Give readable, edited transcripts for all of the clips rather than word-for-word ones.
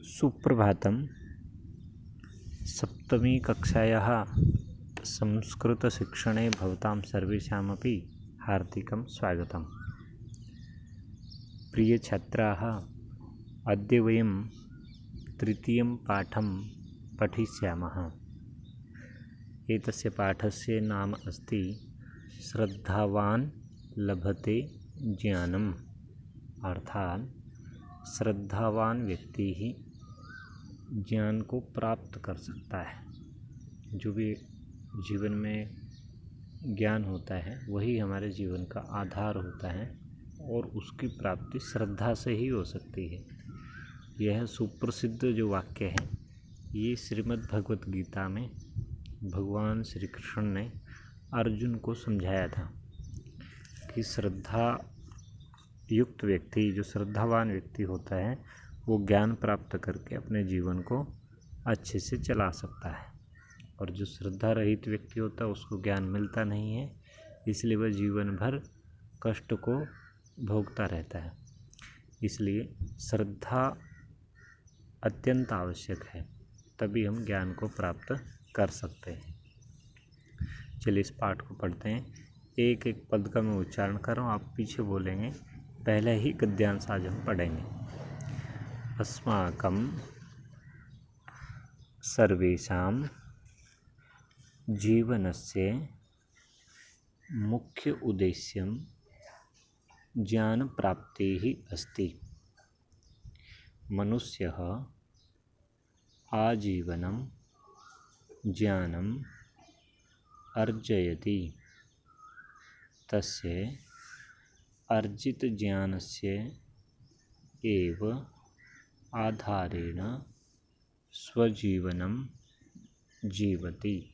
सुप्रभातं। सप्तमी कक्षायाः संस्कृतशिक्षणे भवतां सर्वेषामपि हार्दिकं स्वागतम्। प्रियछात्राः, अद्य वयं तृतीयं पाठं पठिष्यामः। एतस्य पाठस्य नाम अस्ति श्रद्धावान् लभते ज्ञानम्, अर्थात् श्रद्धावान व्यक्ति ही ज्ञान को प्राप्त कर सकता है। जो भी जीवन में ज्ञान होता है वही हमारे जीवन का आधार होता है और उसकी प्राप्ति श्रद्धा से ही हो सकती है। यह सुप्रसिद्ध जो वाक्य है ये श्रीमद् भगवत गीता में भगवान श्री कृष्ण ने अर्जुन को समझाया था कि श्रद्धा युक्त व्यक्ति, जो श्रद्धावान व्यक्ति होता है, वो ज्ञान प्राप्त करके अपने जीवन को अच्छे से चला सकता है, और जो श्रद्धा रहित व्यक्ति होता है उसको ज्ञान मिलता नहीं है, इसलिए वह जीवन भर कष्ट को भोगता रहता है। इसलिए श्रद्धा अत्यंत आवश्यक है, तभी हम ज्ञान को प्राप्त कर सकते हैं। चलिए इस पाठ को पढ़ते हैं। एक एक पद का मैं उच्चारण कर रहा हूँ, आप पीछे बोलेंगे। पहले ही गद्यांश आज हम पढ़ेंगे। अस्माकं सर्वेषां जीवनस्य मुख्य उद्देश्यं ज्ञान प्राप्तिः अस्ति। मनुष्यः आजीवनं ज्ञानम् अर्जयति। तस्य अर्जित ज्ञानस्य एव आधारेण स्वजीवनं जीवति।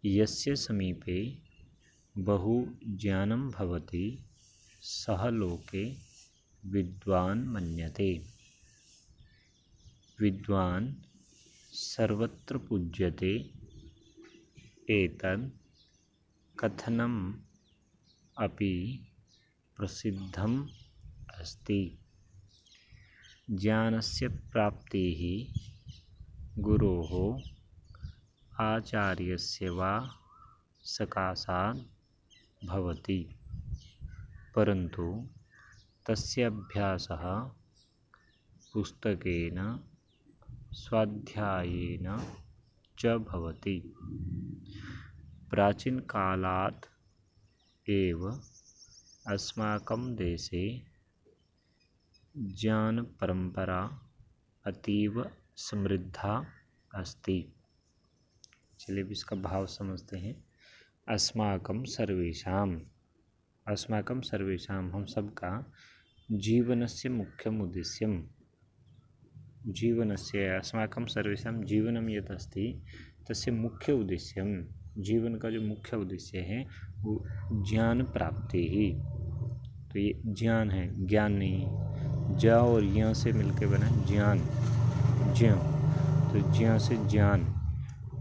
यस्य समीपे बहु ज्ञानं भवति सः लोके विद्वान् मन्यते। विद्वान् सर्वत्र पूज्यते। एतद् कथनम् अपि प्रसिद्धम् अस्ति। ज्ञानस्य प्राप्तिः गुरोः आचार्यस्य वा सकाशात् भवति, परन्तु तस्य अभ्यासः पुस्तकेन स्वाध्यायेन च भवति। प्राचीनकालात् एव अस्माकं देशे ज्ञानपरम्परा अतीव समृद्धा अस्ति। चलिए अब इसका भाव समझते हैं। अस्माकं सर्वेषां, अस्माकं सर्वेषां हम सबका, जीवनस्य मुख्यम् उद्देश्यं, जीवनस्य अस्माकं सर्वेषां जीवनं यत् अस्ति तस्य मुख्य उद्देश्यं, जीवन का जो मुख्य उद्देश्य है वो ज्ञान प्राप्ति ही। तो ये ज्ञान है, ज्ञान नहीं। ज और य से मिलके बना ज्ञान, ज्ञ, तो ज्ञ से ज्ञान,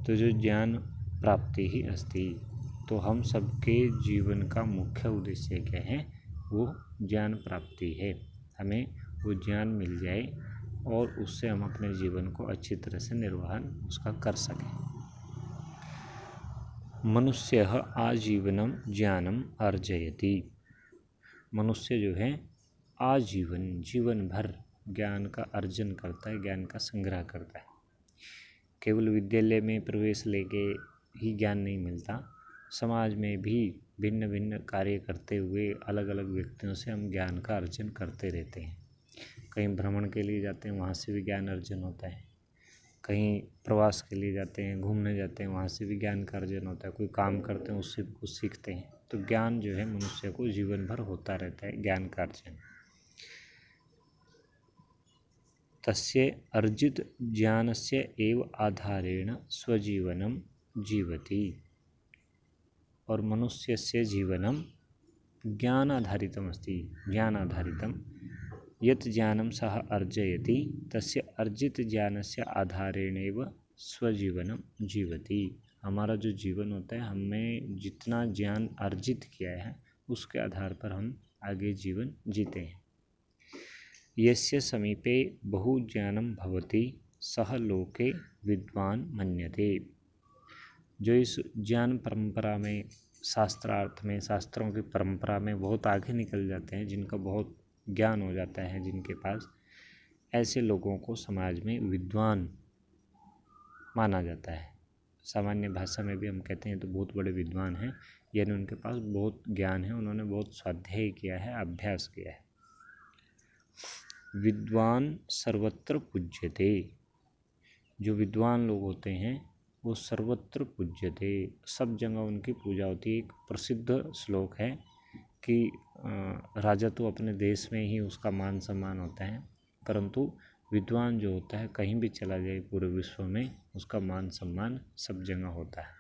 तो जो ज्ञान प्राप्ति ही अस्ति। तो हम सबके जीवन का मुख्य उद्देश्य क्या है? वो ज्ञान प्राप्ति है। हमें वो ज्ञान मिल जाए और उससे हम अपने जीवन को अच्छी तरह से निर्वहन उसका कर सकें। मनुष्यः आजीवनं ज्ञानम् अर्जयति। मनुष्य जो है आजीवन, जीवन भर ज्ञान का अर्जन करता है, ज्ञान का संग्रह करता है। केवल विद्यालय में प्रवेश लेके ही ज्ञान नहीं मिलता, समाज में भी भिन्न भिन्न कार्य करते हुए अलग अलग व्यक्तियों से हम ज्ञान का अर्जन करते रहते हैं। कहीं भ्रमण के लिए जाते हैं, वहाँ से भी ज्ञान अर्जन होता है। कहीं प्रवास के लिए जाते हैं, घूमने जाते हैं, वहाँ से भी ज्ञान का अर्जन होता है। कोई काम करते हैं, उससे भी कुछ सीखते हैं। तो ज्ञान जो है मनुष्य को जीवन भर होता रहता है, ज्ञान का अर्जन। तस्य अर्जित ज्ञानस्य एव आधारेण स्वजीवनं जीवति। और मनुष्यस्य जीवनं ज्ञानाधारितम् अस्ति। ज्ञानाधारितं यत् ज्ञानं सः अर्जयति तस्य अर्जित ज्ञानस्य आधारेणैव स्वजीवनं जीवति। हमारा जो जीवन होता है, हमें जितना ज्ञान अर्जित किया है उसके आधार पर हम आगे जीवन जीते हैं। यस्य समीपे बहु ज्ञानं भवति सह लोके विद्वान मन्यते। जो इस ज्ञान परंपरा में, शास्त्रार्थ में, शास्त्रों की परंपरा में बहुत आगे निकल जाते हैं, जिनका बहुत ज्ञान हो जाता है जिनके पास, ऐसे लोगों को समाज में विद्वान माना जाता है। सामान्य भाषा में भी हम कहते हैं तो बहुत बड़े विद्वान हैं, यानी उनके पास बहुत ज्ञान है, उन्होंने बहुत स्वाध्याय किया है, अभ्यास किया है। विद्वान सर्वत्र पूज्यते। जो विद्वान लोग होते हैं वो सर्वत्र पूज्यते, सब जगह उनकी पूजा होती है। एक प्रसिद्ध श्लोक है कि राजा तो अपने देश में ही उसका मान सम्मान होता है, परंतु विद्वान जो होता है कहीं भी चला जाए पूरे विश्व में उसका मान सम्मान सब जगह होता है।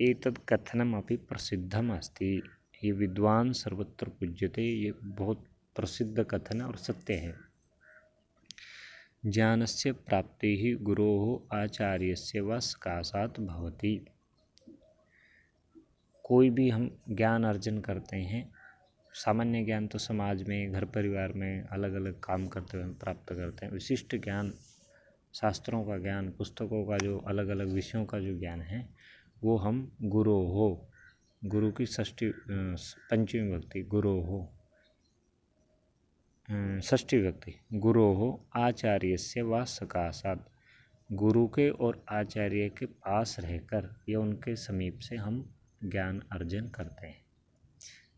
एतत् कथनम अपि प्रसिद्धम अस्ति। ये विद्वान सर्वत्र पूज्यते, ये बहुत प्रसिद्ध कथन और सत्य है। ज्ञानस्य प्राप्तिः गुरोः आचार्यस्य वा सकाशात् भवति। कोई भी हम ज्ञान अर्जन करते हैं, सामान्य ज्ञान तो समाज में, घर परिवार में अलग अलग काम करते हुए प्राप्त करते हैं। विशिष्ट ज्ञान, शास्त्रों का ज्ञान, पुस्तकों का जो अलग अलग विषयों का जो ज्ञान है वो हम गुरोः, गुरु की षष्ठी पंचमी विभक्ति, गुरोः षष्ठी विभक्ति, गुरोः आचार्यस्य वा सकाशात्, गुरु के और आचार्य के पास रहकर या उनके समीप से हम ज्ञान अर्जन करते हैं।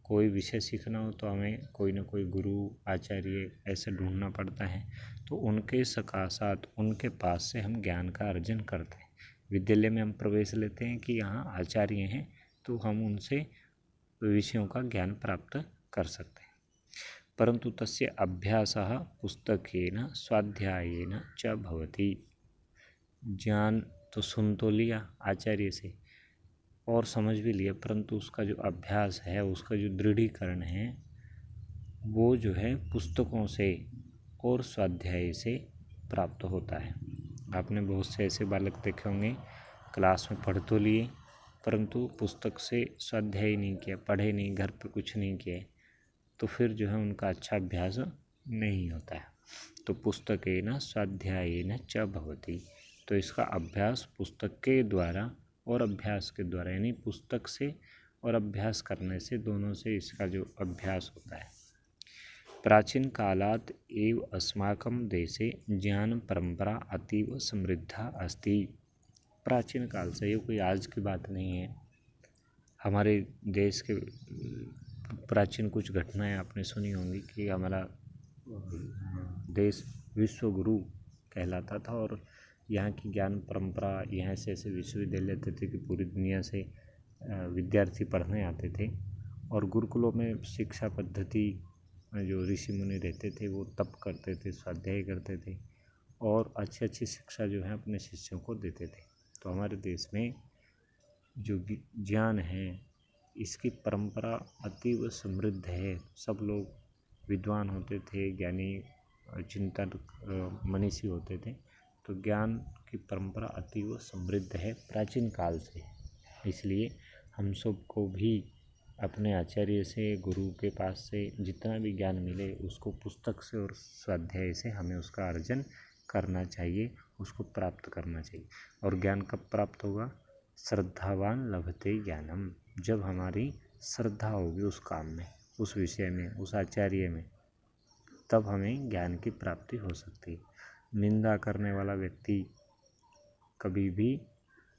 कोई विषय सीखना हो तो हमें कोई ना कोई गुरु, आचार्य ऐसे ढूंढना पड़ता है, तो उनके सकाशात, उनके पास से हम ज्ञान का अर्जन करते हैं। विद्यालय में हम प्रवेश लेते हैं कि यहाँ आचार्य हैं, तो हम उनसे विषयों का ज्ञान प्राप्त कर सकते हैं। परंतु तस्य अभ्यासः पुस्तकेन स्वाध्यायेन च भवति। ज्ञान तो सुन तो लिया आचार्य से और समझ भी लिया, परंतु उसका जो अभ्यास है, उसका जो दृढ़ीकरण है, वो जो है पुस्तकों से और स्वाध्याय से प्राप्त होता है। आपने बहुत से ऐसे बालक देखे होंगे, क्लास में पढ़ तो लिए परंतु पुस्तक से स्वाध्याय नहीं किया, पढ़े नहीं, घर पे कुछ नहीं किया, तो फिर जो है उनका अच्छा अभ्यास नहीं होता है। तो पुस्तकेन स्वाध्यायेन च भवति, तो इसका अभ्यास पुस्तक के द्वारा और अभ्यास के द्वारा, यानी पुस्तक से और अभ्यास करने से, दोनों से इसका जो अभ्यास होता है। प्राचीन कालात् एव अस्माकं देशे ज्ञान परंपरा अतीव समृद्धा अस्ति। प्राचीन काल से, ये कोई आज की बात नहीं है। हमारे देश के प्राचीन कुछ घटनाएं आपने सुनी होंगी कि हमारा देश विश्व गुरु कहलाता था और यहाँ की ज्ञान परंपरा, यहाँ से ऐसे विश्वविद्यालय थे कि पूरी दुनिया से विद्यार्थी पढ़ने आते थे। और गुरुकुलों में शिक्षा पद्धति, जो ऋषि मुनि रहते थे वो तप करते थे, स्वाध्याय करते थे और अच्छी अच्छी शिक्षा जो है अपने शिष्यों को देते थे। तो हमारे देश में जो ज्ञान है, इसकी परंपरा अतीव समृद्ध है। सब लोग विद्वान होते थे, ज्ञानी चिंतन मनीषी होते थे। तो ज्ञान की परंपरा अतीव समृद्ध है प्राचीन काल से। इसलिए हम सबको भी अपने आचार्य से, गुरु के पास से जितना भी ज्ञान मिले उसको पुस्तक से और स्वाध्याय से हमें उसका अर्जन करना चाहिए, उसको प्राप्त करना चाहिए। और ज्ञान कब प्राप्त होगा? श्रद्धावान लभते ज्ञानम। जब हमारी श्रद्धा होगी उस काम में, उस विषय में, उस आचार्य में, तब हमें ज्ञान की प्राप्ति हो सकती है। निंदा करने वाला व्यक्ति कभी भी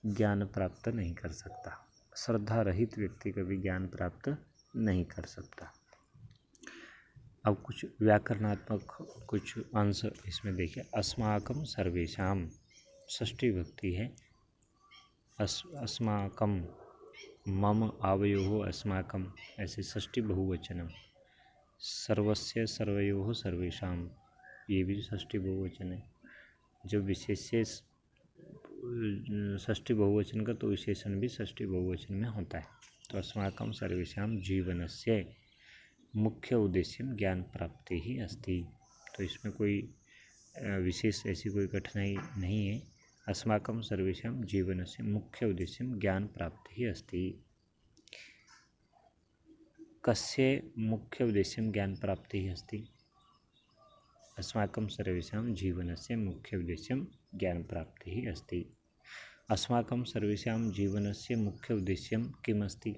ज्ञान प्राप्त नहीं कर सकता। श्रद्धा रहित व्यक्ति कभी ज्ञान प्राप्त नहीं कर सकता। अब कुछ व्याकरणात्मक कुछ अंश इसमें देखिए। अस्माकम सर्वेषाम, षष्ठी विभक्ति है। अस्माकम, मम आवयोः अस्माकं, ऐसे षष्ठी बहुवचनम। सर्वस्य सर्वयोः सर्वेषाम, ये भी षष्ठी बहुवचन है। जब विशेष षष्ठी बहुवचन का तो विशेषण भी षष्ठी बहुवचन में होता है। तो अस्माकं सर्वेषां जीवनस्य मुख्य उद्देश्य ज्ञान प्राप्ति ही अस्ति। तो इसमें कोई विशेष ऐसी कोई कठिनाई नहीं है। अस्माकं सर्वेषां जीवनस्य मुख्य उद्देश्य ज्ञान प्राप्ति ही अस्ति। कस्य मुख्य उद्देश्य ज्ञान प्राप्ति ही अस्ति? अस्माकं सर्वेषां जीवनस्य मुख्योद्देश्यं ज्ञानप्राप्तिः अस्ति। अस्माकं सर्वेषां जीवनस्य मुख्योद्देश्यं किम् अस्ति?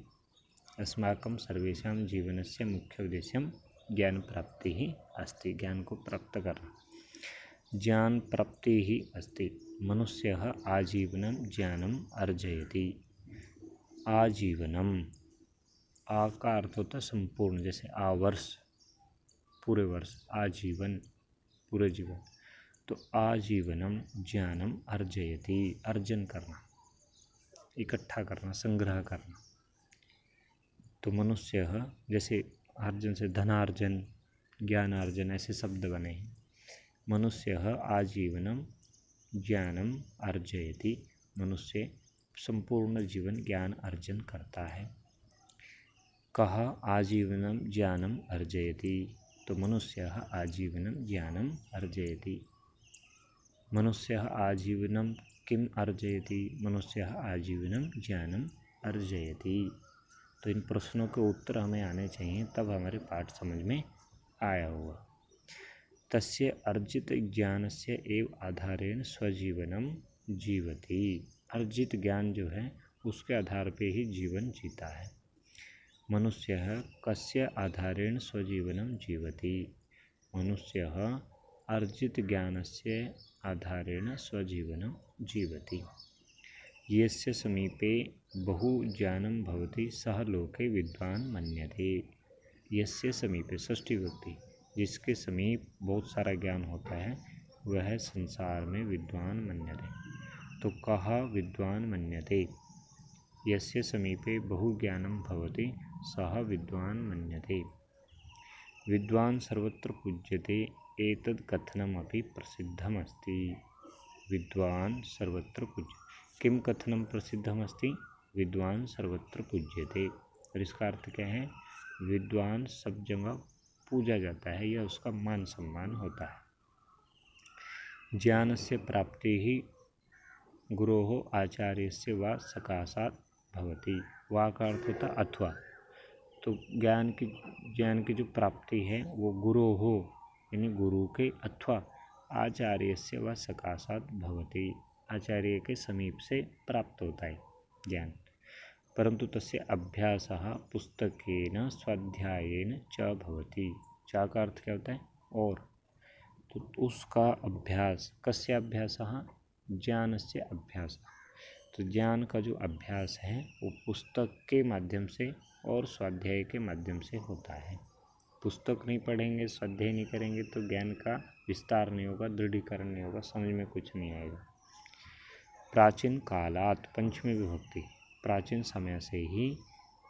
अस्माकं सर्वेषां जीवनस्य मुख्योद्देश्यं ज्ञानप्राप्तिः अस्ति। ज्ञान को प्राप्त करना, ज्ञान प्राप्तिः अस्ति। मनुष्यः आजीवनं ज्ञानम् अर्जयति। आजीवनम, आ का अर्थ होता है संपूर्ण, जैसे आवर्ष पूरे वर्ष, आजीवन पूरे जीवन। तो आजीवनम ज्ञानम अर्जयति, अर्जन करना, इकट्ठा करना, संग्रह करना। तो मनुष्य, जैसे अर्जन से धनार्जन, ज्ञानार्जन ऐसे शब्द बने हैं। मनुष्य आजीवनम ज्ञानम अर्जयति, मनुष्य संपूर्ण जीवन ज्ञान अर्जन करता है। कः आजीवनम ज्ञानम अर्जयति, तो मनुष्य आजीवनम ज्ञानम अर्जयति। मनुष्य आजीवनम किम अर्जयति, मनुष्य आजीवनम ज्ञानम अर्जयति। तो इन प्रश्नों के उत्तर हमें आने चाहिए, तब हमारे पाठ समझ में आया होगा। तस्य अर्जित ज्ञानस्य एव आधारेण स्वजीवनम जीवति। अर्जित ज्ञान जो है उसके आधार पे ही जीवन जीता है। मनुष्यः कस्य आधारेण स्वजीवनं जीवति, मनुष्यः अर्जित ज्ञानस्य आधारेण स्वजीवनं जीवति। यस्य समीपे बहु ज्ञानं भवति सः लोके विद्वान् मन्यते। यस्य समीपे षष्ठी विभक्ति, जिसके समीप बहुत सारा ज्ञान होता है वह संसार में विद्वान मन्यते। तो कः विद्वान मन्यते, यस्य समीपे बहु ज्ञानं भवति सः विद्वान मन्यते। विद्वान सर्वत्र पूज्यते, एतद् कथनमपि प्रसिद्धमस्ति। विद्वान सर्वत्र पूज्य, किम कथनम प्रसिद्धमस्ति, विद्वान सर्वत्र पूज्यते। और इसका अर्थ क्या है? विद्वान सब जगह पूजा जाता है, यह उसका मान सम्मान होता है। ज्ञानस्य प्राप्तिः गुरोः आचार्यस्य वा सकाशात् भवति। वा का अर्थ होता अथवा। तो ज्ञान की जो प्राप्ति है वो गुरोः यानी गुरु के अथवा आचार्यस्य वा सकाशात् भवति, आचार्य के समीप से प्राप्त होता है ज्ञान। परंतु तस्य अभ्यासः पुस्तकेन स्वाध्यायेन च भवति। च का अर्थ क्या होता है? और। तो उसका अभ्यास, कस्य अभ्यासः? ज्ञानस्य अभ्यासः। तो ज्ञान का जो अभ्यास है वो पुस्तक के माध्यम से और स्वाध्याय के माध्यम से होता है। पुस्तक नहीं पढ़ेंगे, स्वाध्याय नहीं करेंगे तो ज्ञान का विस्तार नहीं होगा, दृढ़ीकरण नहीं होगा, समझ में कुछ नहीं आएगा। प्राचीन कालात्, पंचमी विभक्ति, प्राचीन समय से ही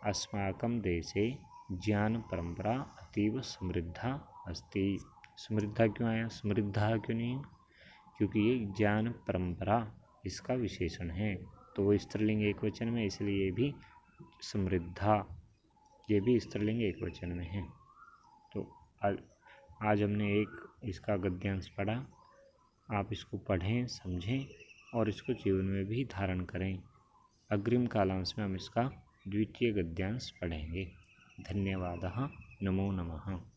अस्माकं देशे ज्ञान परंपरा अतीव समृद्धा अस्ति। समृद्धा क्यों आया? समृद्धा क्यों नहीं? क्योंकि ये ज्ञान परंपरा इसका विशेषण है। तो वो स्त्रीलिंग एक वचन में, इसलिए ये भी समृद्धा, ये भी स्त्रीलिंग एक वचन में है। तो आज हमने एक इसका गद्यांश पढ़ा। आप इसको पढ़ें, समझें और इसको जीवन में भी धारण करें। अग्रिम कालांश में हम इसका द्वितीय गद्यांश पढ़ेंगे। धन्यवादः। नमो नमः।